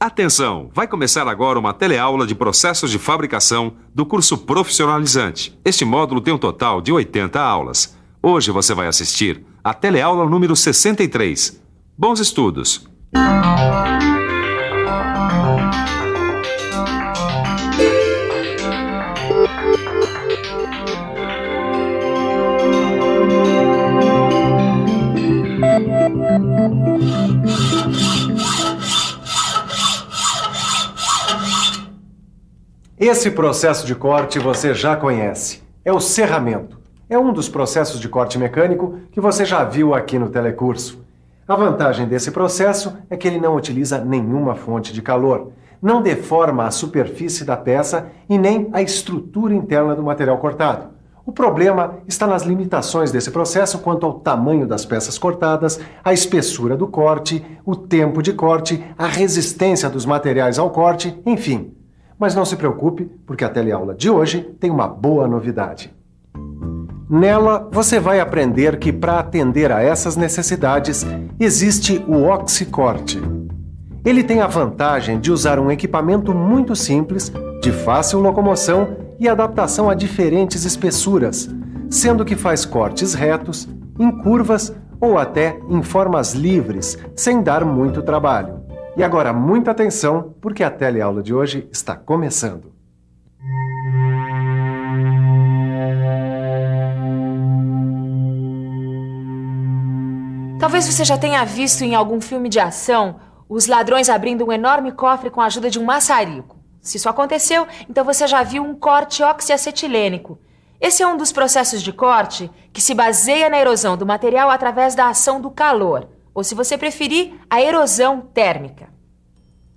Atenção! Vai começar agora uma teleaula de processos de fabricação do curso Profissionalizante. Este módulo tem um total de 80 aulas. Hoje você vai assistir a teleaula número 63. Bons estudos! Esse processo de corte você já conhece. É o serramento. É um dos processos de corte mecânico que você já viu aqui no telecurso. A vantagem desse processo é que ele não utiliza nenhuma fonte de calor, não deforma a superfície da peça e nem a estrutura interna do material cortado. O problema está nas limitações desse processo quanto ao tamanho das peças cortadas, a espessura do corte, o tempo de corte, a resistência dos materiais ao corte, enfim. Mas não se preocupe, porque a teleaula de hoje tem uma boa novidade. Nela, você vai aprender que para atender a essas necessidades, existe o oxicorte. Ele tem a vantagem de usar um equipamento muito simples, de fácil locomoção e adaptação a diferentes espessuras, sendo que faz cortes retos, em curvas ou até em formas livres, sem dar muito trabalho. E agora, muita atenção, porque a teleaula de hoje está começando. Talvez você já tenha visto em algum filme de ação os ladrões abrindo um enorme cofre com a ajuda de um maçarico. Se isso aconteceu, então você já viu um corte oxiacetilênico. Esse é um dos processos de corte que se baseia na erosão do material através da ação do calor, ou, se você preferir, a erosão térmica.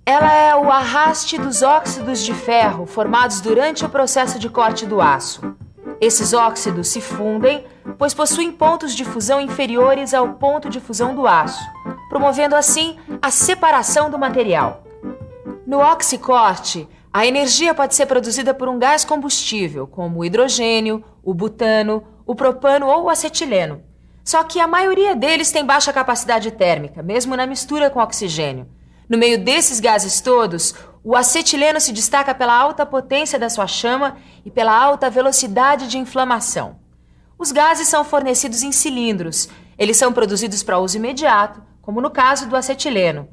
Ela é o arraste dos óxidos de ferro formados durante o processo de corte do aço. Esses óxidos se fundem, pois possuem pontos de fusão inferiores ao ponto de fusão do aço, promovendo assim a separação do material. No oxicorte, a energia pode ser produzida por um gás combustível, como o hidrogênio, o butano, o propano ou o acetileno. Só que a maioria deles tem baixa capacidade térmica, mesmo na mistura com oxigênio. No meio desses gases todos, o acetileno se destaca pela alta potência da sua chama e pela alta velocidade de inflamação. Os gases são fornecidos em cilindros. Eles são produzidos para uso imediato, como no caso do acetileno.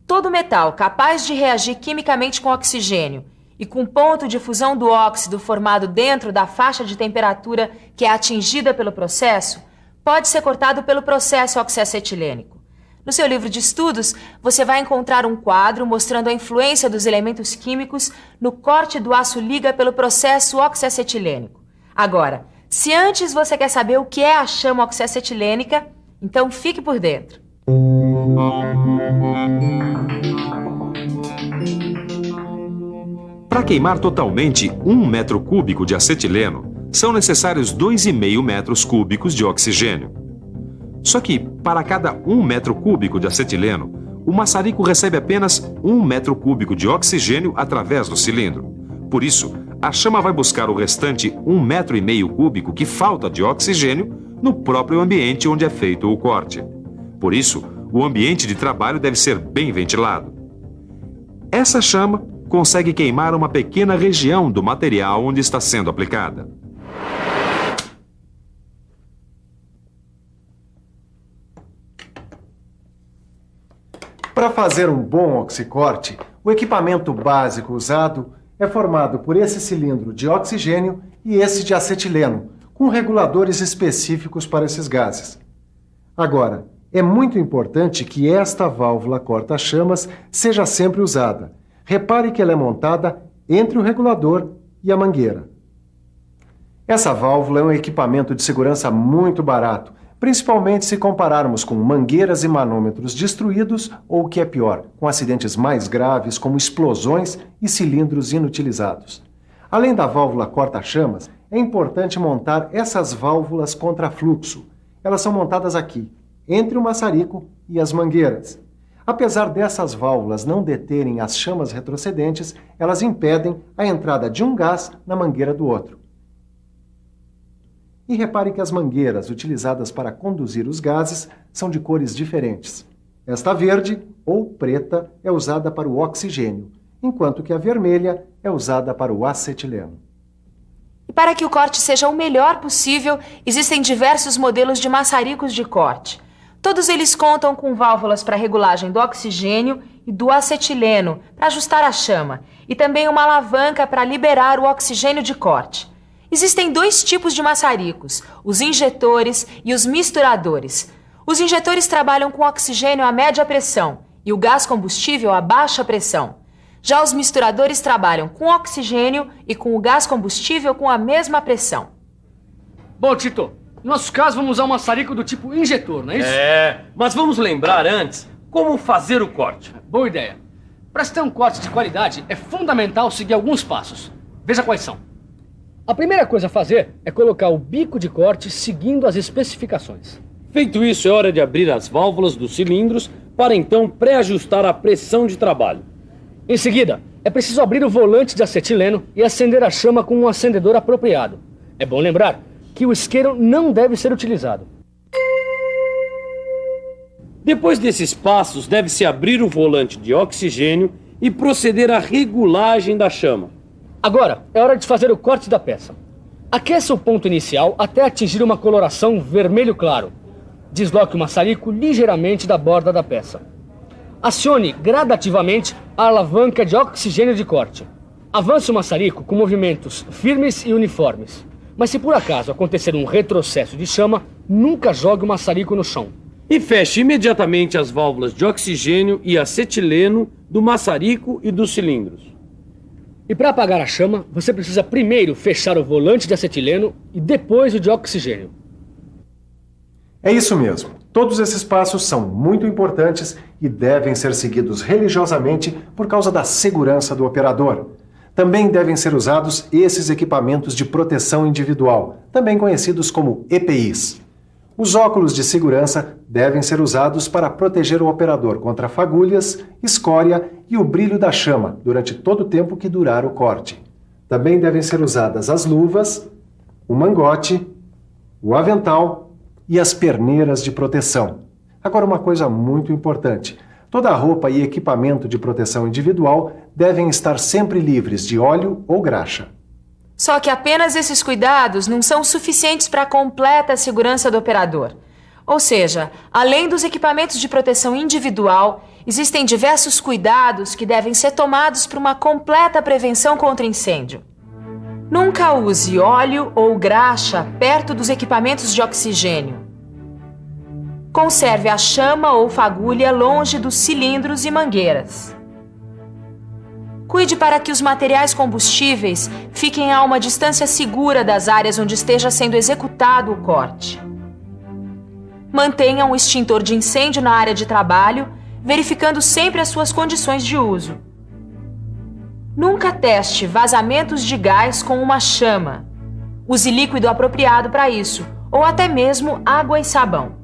Todo metal capaz de reagir quimicamente com oxigênio e com ponto de fusão do óxido formado dentro da faixa de temperatura que é atingida pelo processo pode ser cortado pelo processo oxiacetilênico. No seu livro de estudos, você vai encontrar um quadro mostrando a influência dos elementos químicos no corte do aço liga pelo processo oxiacetilênico. Agora, se antes você quer saber o que é a chama oxiacetilênica, então fique por dentro. Para queimar totalmente 1 metro cúbico de acetileno, são necessários 2,5 metros cúbicos de oxigênio. Só que, para cada 1 metro cúbico de acetileno, o maçarico recebe apenas 1 metro cúbico de oxigênio através do cilindro. Por isso, a chama vai buscar o restante 1,5 metro cúbico que falta de oxigênio no próprio ambiente onde é feito o corte. Por isso, o ambiente de trabalho deve ser bem ventilado. Essa chama consegue queimar uma pequena região do material onde está sendo aplicada. Para fazer um bom oxicorte, o equipamento básico usado é formado por esse cilindro de oxigênio e esse de acetileno, com reguladores específicos para esses gases. Agora, é muito importante que esta válvula corta-chamas seja sempre usada. Repare que ela é montada entre o regulador e a mangueira. Essa válvula é um equipamento de segurança muito barato, principalmente se compararmos com mangueiras e manômetros destruídos ou, o que é pior, com acidentes mais graves como explosões e cilindros inutilizados. Além da válvula corta-chamas, é importante montar essas válvulas contra-fluxo. Elas são montadas aqui, entre o maçarico e as mangueiras. Apesar dessas válvulas não deterem as chamas retrocedentes, elas impedem a entrada de um gás na mangueira do outro. E repare que as mangueiras utilizadas para conduzir os gases são de cores diferentes. Esta verde ou preta é usada para o oxigênio, enquanto que a vermelha é usada para o acetileno. E para que o corte seja o melhor possível, existem diversos modelos de maçaricos de corte. Todos eles contam com válvulas para regulagem do oxigênio e do acetileno, para ajustar a chama, e também uma alavanca para liberar o oxigênio de corte. Existem dois tipos de maçaricos, os injetores e os misturadores. Os injetores trabalham com oxigênio a média pressão e o gás combustível a baixa pressão. Já os misturadores trabalham com oxigênio e com o gás combustível com a mesma pressão. Bom, Tito, no nosso caso vamos usar um maçarico do tipo injetor, não é isso? Mas vamos lembrar antes como fazer o corte. Boa ideia. Para se ter um corte de qualidade, é fundamental seguir alguns passos. Veja quais são. A primeira coisa a fazer é colocar o bico de corte seguindo as especificações. Feito isso, é hora de abrir as válvulas dos cilindros para então pré-ajustar a pressão de trabalho. Em seguida, é preciso abrir o volante de acetileno e acender a chama com um acendedor apropriado. É bom lembrar que o isqueiro não deve ser utilizado. Depois desses passos, deve-se abrir o volante de oxigênio e proceder à regulagem da chama. Agora, é hora de fazer o corte da peça. Aqueça o ponto inicial até atingir uma coloração vermelho claro. Desloque o maçarico ligeiramente da borda da peça. Acione gradativamente a alavanca de oxigênio de corte. Avance o maçarico com movimentos firmes e uniformes. Mas se por acaso acontecer um retrocesso de chama, nunca jogue o maçarico no chão. E feche imediatamente as válvulas de oxigênio e acetileno do maçarico e dos cilindros. E para apagar a chama, você precisa primeiro fechar o volante de acetileno e depois o de oxigênio. É isso mesmo. Todos esses passos são muito importantes e devem ser seguidos religiosamente por causa da segurança do operador. Também devem ser usados esses equipamentos de proteção individual, também conhecidos como EPIs. Os óculos de segurança devem ser usados para proteger o operador contra fagulhas, escória e o brilho da chama durante todo o tempo que durar o corte. Também devem ser usadas as luvas, o mangote, o avental e as perneiras de proteção. Agora, uma coisa muito importante. Toda a roupa e equipamento de proteção individual devem estar sempre livres de óleo ou graxa. Só que apenas esses cuidados não são suficientes para a completa segurança do operador. Ou seja, além dos equipamentos de proteção individual, existem diversos cuidados que devem ser tomados para uma completa prevenção contra incêndio. Nunca use óleo ou graxa perto dos equipamentos de oxigênio. Conserve a chama ou fagulha longe dos cilindros e mangueiras. Cuide para que os materiais combustíveis fiquem a uma distância segura das áreas onde esteja sendo executado o corte. Mantenha um extintor de incêndio na área de trabalho, verificando sempre as suas condições de uso. Nunca teste vazamentos de gás com uma chama. Use líquido apropriado para isso, ou até mesmo água e sabão.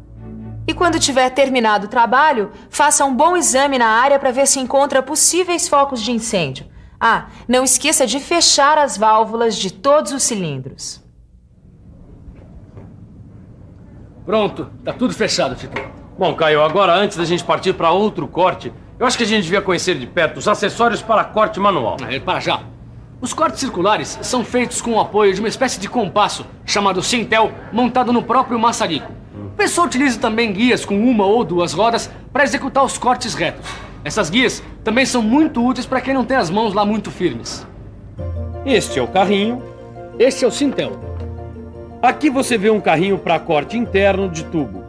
E quando tiver terminado o trabalho, faça um bom exame na área para ver se encontra possíveis focos de incêndio. Ah, não esqueça de fechar as válvulas de todos os cilindros. Pronto, tá tudo fechado, Tito. Bom, Caio, agora antes da gente partir para outro corte, eu acho que a gente devia conhecer de perto os acessórios para corte manual. Para já. Os cortes circulares são feitos com o apoio de uma espécie de compasso chamado Sintel, montado no próprio maçarico. O pessoal utiliza também guias com uma ou duas rodas para executar os cortes retos. Essas guias também são muito úteis para quem não tem as mãos lá muito firmes. Este é o carrinho. Este é o Sintel. Aqui você vê um carrinho para corte interno de tubo.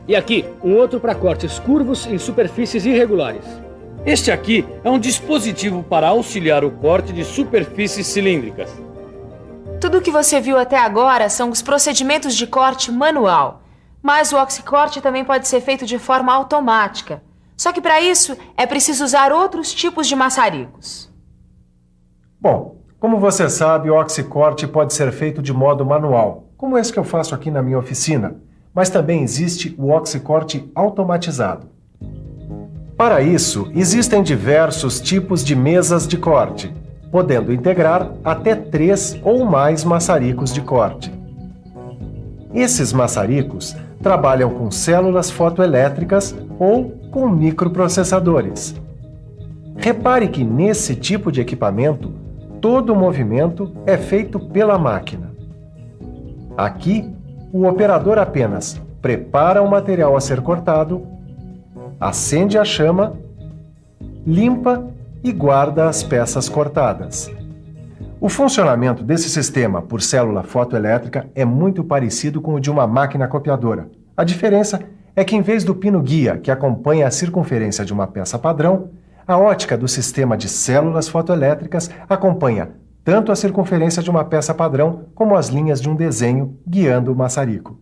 E aqui, um outro para cortes curvos em superfícies irregulares. Este aqui é um dispositivo para auxiliar o corte de superfícies cilíndricas. Tudo o que você viu até agora são os procedimentos de corte manual. Mas o oxicorte também pode ser feito de forma automática. Só que para isso é preciso usar outros tipos de maçaricos. Bom, como você sabe, o oxicorte pode ser feito de modo manual, como esse que eu faço aqui na minha oficina. Mas também existe o oxicorte automatizado. Para isso, existem diversos tipos de mesas de corte, podendo integrar até 3 ou mais maçaricos de corte. Esses maçaricos trabalham com células fotoelétricas ou com microprocessadores. Repare que nesse tipo de equipamento, todo o movimento é feito pela máquina. Aqui, o operador apenas prepara o material a ser cortado, acende a chama, limpa e guarda as peças cortadas. O funcionamento desse sistema por célula fotoelétrica é muito parecido com o de uma máquina copiadora. A diferença é que, em vez do pino-guia que acompanha a circunferência de uma peça padrão, a ótica do sistema de células fotoelétricas acompanha tanto a circunferência de uma peça padrão como as linhas de um desenho guiando o maçarico.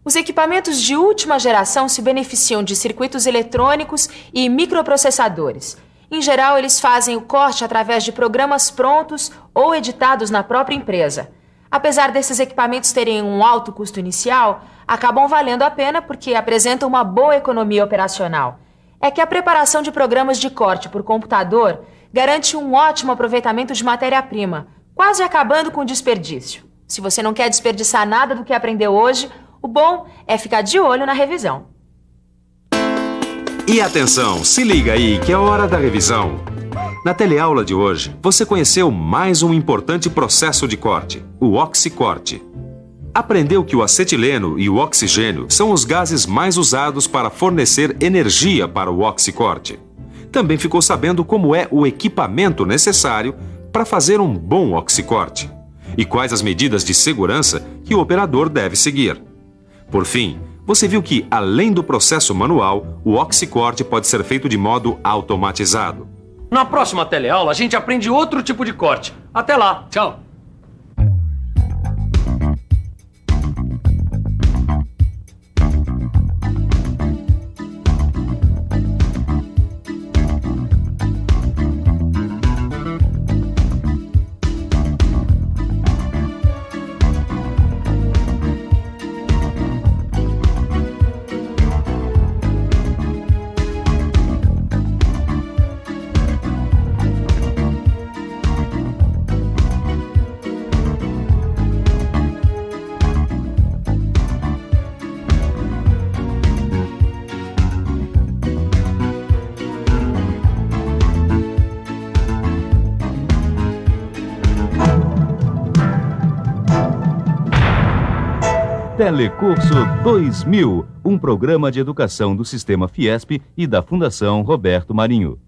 Os equipamentos de última geração se beneficiam de circuitos eletrônicos e microprocessadores. Em geral, eles fazem o corte através de programas prontos ou editados na própria empresa. Apesar desses equipamentos terem um alto custo inicial, acabam valendo a pena porque apresentam uma boa economia operacional. É que a preparação de programas de corte por computador garante um ótimo aproveitamento de matéria-prima, quase acabando com o desperdício. Se você não quer desperdiçar nada do que aprendeu hoje, o bom é ficar de olho na revisão. E atenção, se liga aí que é hora da revisão. Na teleaula de hoje, você conheceu mais um importante processo de corte, o oxicorte. Aprendeu que o acetileno e o oxigênio são os gases mais usados para fornecer energia para o oxicorte. Também ficou sabendo como é o equipamento necessário para fazer um bom oxicorte e quais as medidas de segurança que o operador deve seguir. Por fim, você viu que, além do processo manual, o oxicorte pode ser feito de modo automatizado. Na próxima teleaula, a gente aprende outro tipo de corte. Até lá. Tchau. Telecurso 2000, um programa de educação do Sistema Fiesp e da Fundação Roberto Marinho.